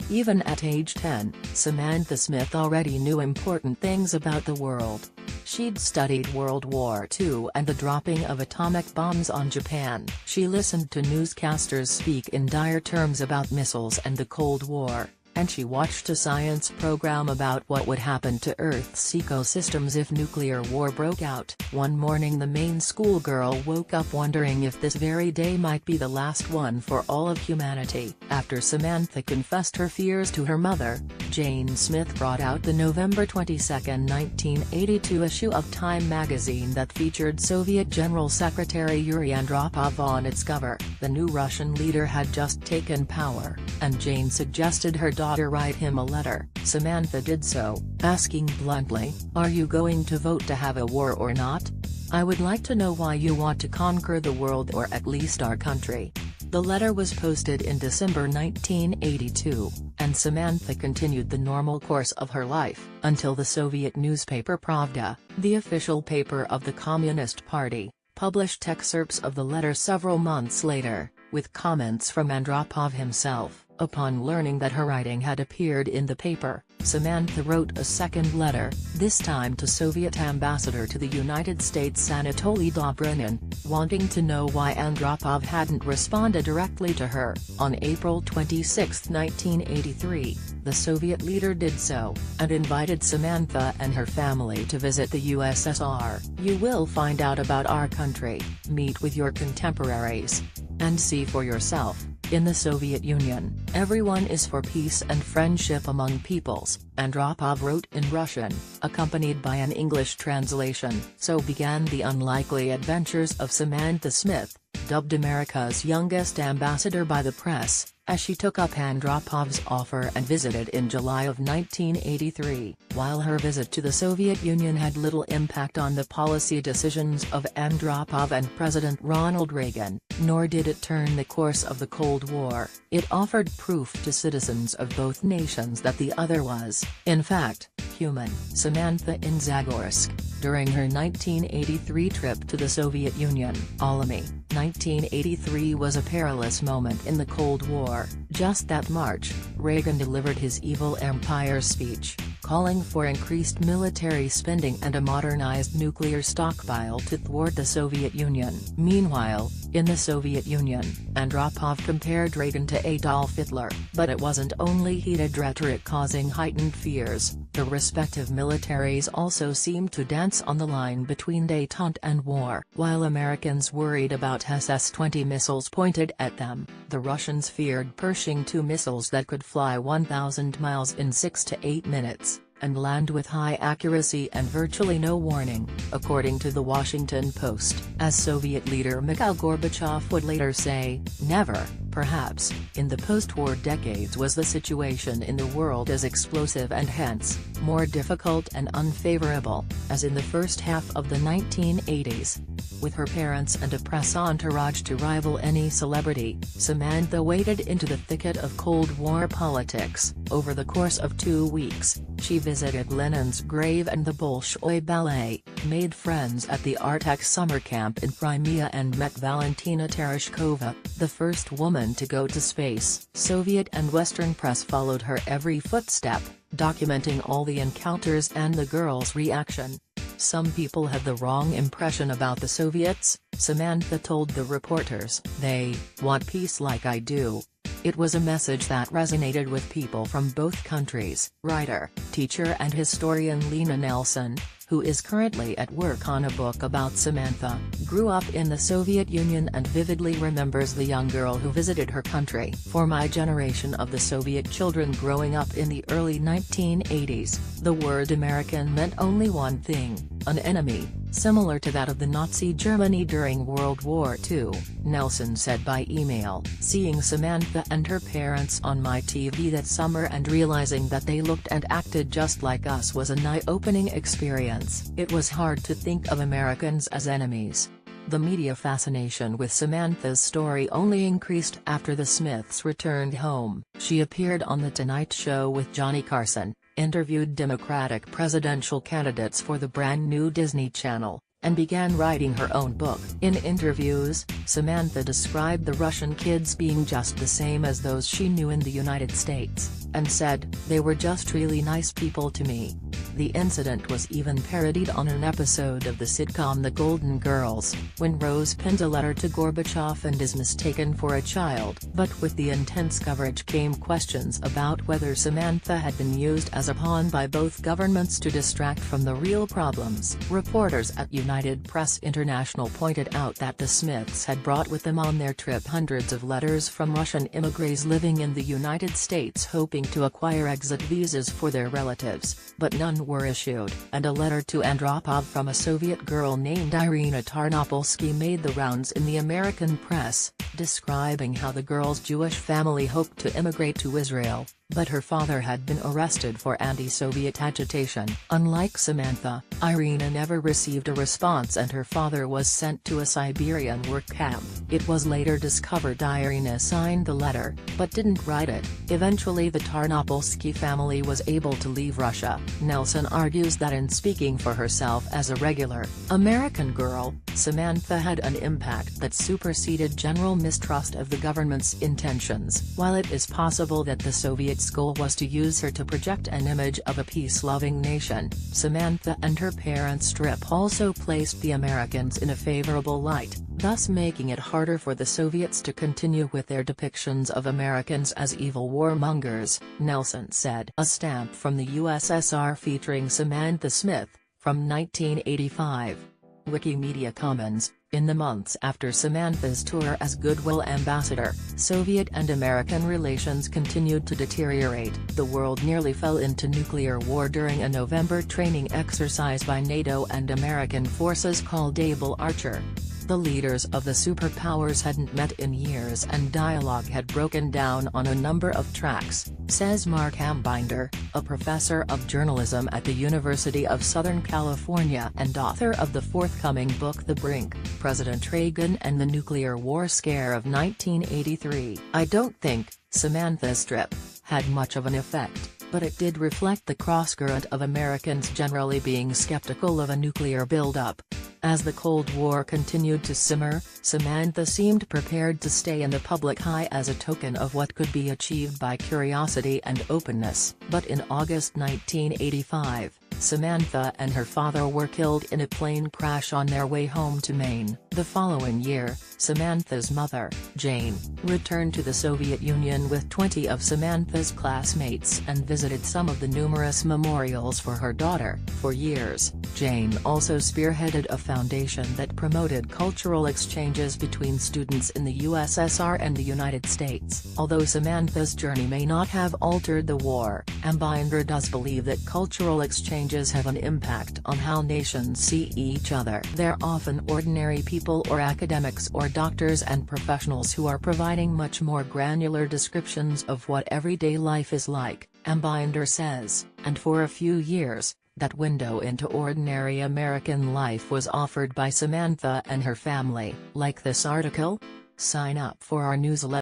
Even at age 10, Samantha Smith already knew important things about the world. She'd studied World War II and the dropping of atomic bombs on Japan. She listened to newscasters speak in dire terms about missiles and the Cold War, and she watched a science program about what would happen to Earth's ecosystems if nuclear war broke out. One morning the Maine schoolgirl woke up wondering if this very day might be the last one for all of humanity. After Samantha confessed her fears to her mother, Jane Smith brought out the November 22, 1982 issue of Time magazine that featured Soviet General Secretary Yuri Andropov on its cover. The new Russian leader had just taken power, and Jane suggested her daughter write him a letter. Samantha did so, asking bluntly, "Are you going to vote to have a war or not? I would like to know why you want to conquer the world, or at least our country." The letter was posted in December 1982, and Samantha continued the normal course of her life until the Soviet newspaper Pravda, the official paper of the Communist Party, published excerpts of the letter several months later, with comments from Andropov himself. Upon learning that her writing had appeared in the paper, Samantha wrote a second letter, this time to Soviet ambassador to the United States Anatoly Dobrynin, wanting to know why Andropov hadn't responded directly to her. On April 26, 1983, the Soviet leader did so, and invited Samantha and her family to visit the USSR. "You will find out about our country, meet with your contemporaries, and see for yourself. In the Soviet Union, everyone is for peace and friendship among peoples," Andropov wrote in Russian, accompanied by an English translation. So began the unlikely adventures of Samantha Smith, dubbed America's youngest ambassador by the press, as she took up Andropov's offer and visited in July of 1983. While her visit to the Soviet Union had little impact on the policy decisions of Andropov and President Ronald Reagan, nor did it turn the course of the Cold War, it offered proof to citizens of both nations that the other was, in fact, human. Samantha in Zagorsk, during her 1983 trip to the Soviet Union. Alamy, 1983 was a perilous moment in the Cold War. Just that March, Reagan delivered his evil empire speech, calling for increased military spending and a modernized nuclear stockpile to thwart the Soviet Union. Meanwhile, in the Soviet Union, Andropov compared Reagan to Adolf Hitler. But it wasn't only heated rhetoric causing heightened fears. The respective militaries also seemed to dance on the line between détente and war. While Americans worried about SS-20 missiles pointed at them, the Russians feared Pershing II missiles that could fly 1,000 miles in 6 to 8 minutes, and land with high accuracy and virtually no warning, according to The Washington Post. As Soviet leader Mikhail Gorbachev would later say, "Never, perhaps, in the post-war decades was the situation in the world as explosive and hence, more difficult and unfavorable, as in the first half of the 1980s." With her parents and a press entourage to rival any celebrity, Samantha waded into the thicket of Cold War politics. Over the course of 2 weeks, she visited Lenin's grave and the Bolshoi Ballet, made friends at the Artek summer camp in Crimea and met Valentina Tereshkova, the first woman to go to space. Soviet and Western press followed her every footstep, documenting all the encounters and the girl's reaction. "Some people have the wrong impression about the Soviets," Samantha told the reporters. "They want peace like I do." It was a message that resonated with people from both countries. Writer, teacher and historian Lena Nelson, who is currently at work on a book about Samantha, grew up in the Soviet Union and vividly remembers the young girl who visited her country. "For my generation of the Soviet children growing up in the early 1980s, the word American meant only one thing, an enemy, similar to that of the Nazi Germany during World War II," Nelson said by email. "Seeing Samantha and her parents on my TV that summer and realizing that they looked and acted just like us was an eye-opening experience. It was hard to think of Americans as enemies." The media fascination with Samantha's story only increased after the Smiths returned home. She appeared on The Tonight Show with Johnny Carson, interviewed Democratic presidential candidates for the brand new Disney Channel, and began writing her own book. In interviews, Samantha described the Russian kids being just the same as those she knew in the United States, and said, "They were just really nice people to me." The incident was even parodied on an episode of the sitcom The Golden Girls, when Rose pens a letter to Gorbachev and is mistaken for a child. But with the intense coverage came questions about whether Samantha had been used as a pawn by both governments to distract from the real problems. Reporters at United Press International pointed out that the Smiths had brought with them on their trip hundreds of letters from Russian immigrants living in the United States hoping to acquire exit visas for their relatives, but none were issued, and a letter to Andropov from a Soviet girl named Irina Tarnopolsky made the rounds in the American press, describing how the girl's Jewish family hoped to immigrate to Israel, but her father had been arrested for anti-Soviet agitation. Unlike Samantha, Irina never received a response and her father was sent to a Siberian work camp. It was later discovered Irina signed the letter, but didn't write it. Eventually the Tarnopolsky family was able to leave Russia. Nelson argues that in speaking for herself as a regular American girl, Samantha had an impact that superseded general mistrust of the government's intentions. While it is possible that the Soviets' goal was to use her to project an image of a peace-loving nation, Samantha and her parents' trip also placed the Americans in a favorable light, thus making it harder for the Soviets to continue with their depictions of Americans as evil warmongers, Nelson said. A stamp from the USSR featuring Samantha Smith, from 1985. Wikimedia Commons. In the months after Samantha's tour as Goodwill ambassador, Soviet and American relations continued to deteriorate. The world nearly fell into nuclear war during a November training exercise by NATO and American forces called Able Archer. The leaders of the superpowers hadn't met in years and dialogue had broken down on a number of tracks, says Mark Ambinder, a professor of journalism at the University of Southern California and author of the forthcoming book The Brink, President Reagan and the Nuclear War Scare of 1983. "I don't think Samantha's trip had much of an effect, but it did reflect the crosscurrent of Americans generally being skeptical of a nuclear buildup. As the Cold War continued to simmer, Samantha seemed prepared to stay in the public eye as a token of what could be achieved by curiosity and openness. But in August 1985, Samantha and her father were killed in a plane crash on their way home to Maine. The following year, Samantha's mother, Jane, returned to the Soviet Union with 20 of Samantha's classmates and visited some of the numerous memorials for her daughter. For years, Jane also spearheaded a foundation that promoted cultural exchanges between students in the USSR and the United States. Although Samantha's journey may not have altered the war, Ambinder does believe that cultural exchanges have an impact on how nations see each other. They're often ordinary people or academics or doctors and professionals who are providing much more granular descriptions of what everyday life is like, Ambinder says, and for a few years, that window into ordinary American life was offered by Samantha and her family. Like this article? Sign up for our newsletter.